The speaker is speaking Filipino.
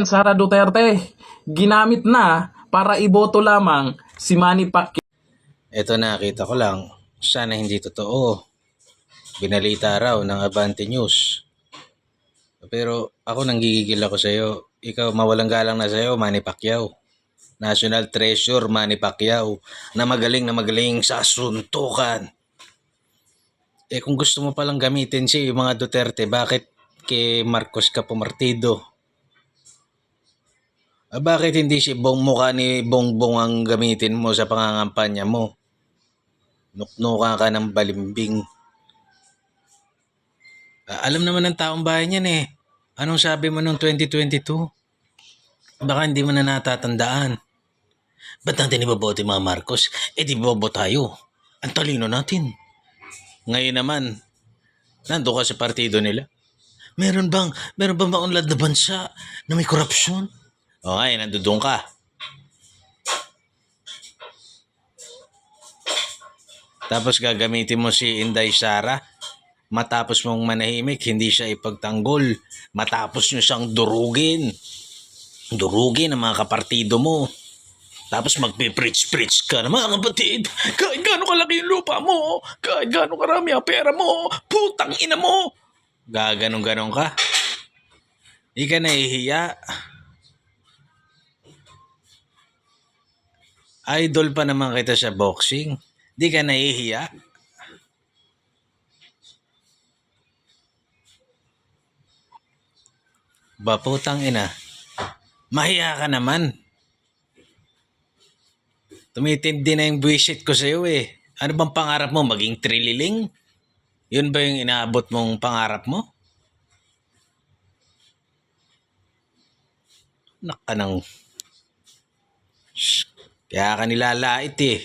Sara Duterte, ginamit na para iboto lamang si Manny Pacquiao. Ito nakita ko lang, sana hindi totoo. Binalita raw ng Abante News. Pero ako nanggigigil ako sa iyo. Ikaw mawalang galang na sa iyo, Manny Pacquiao. National Treasure Manny Pacquiao na magaling sa suntukan. Kung gusto mo palang gamitin yung mga Duterte, bakit kay Marcos ka pumartido? Bakit hindi si mukha ni Bongbong ang gamitin mo sa pangangampanya mo? Nuknuka ka ng balimbing. Alam naman ng taong bayan yan eh. Anong sabi mo noong 2022? Baka hindi mo na natatandaan. Ba't natin iboboto mga Marcos? Di bobo tayo. Ang talino natin. Ngayon naman, nando ka sa partido nila. Meron bang maunlad na bansa na may korupsyon? Ay, nandoon ka. Tapos gagamitin mo si Inday Sara. Matapos mong manahimik, hindi siya ipagtanggol. Matapos nyo siyang durugin ang mga kapartido mo. Tapos magpe-preach ka na, mga kapatid, kahit gano'ng kalaki yung lupa mo, kahit gano'ng karami ang pera mo, putang ina mo. Gaganong-ganong ka. Di ka nahihiya. Idol pa naman kita sa boxing. Di ka nahihiya. Ba putang ina. Mahiya ka naman. Tumitindi na yung buwisit ko sa'yo eh. Ano bang pangarap mo? Maging trililing? Yun ba yung inaabot mong pangarap mo? Naka ng... Kaya ka nilalait eh.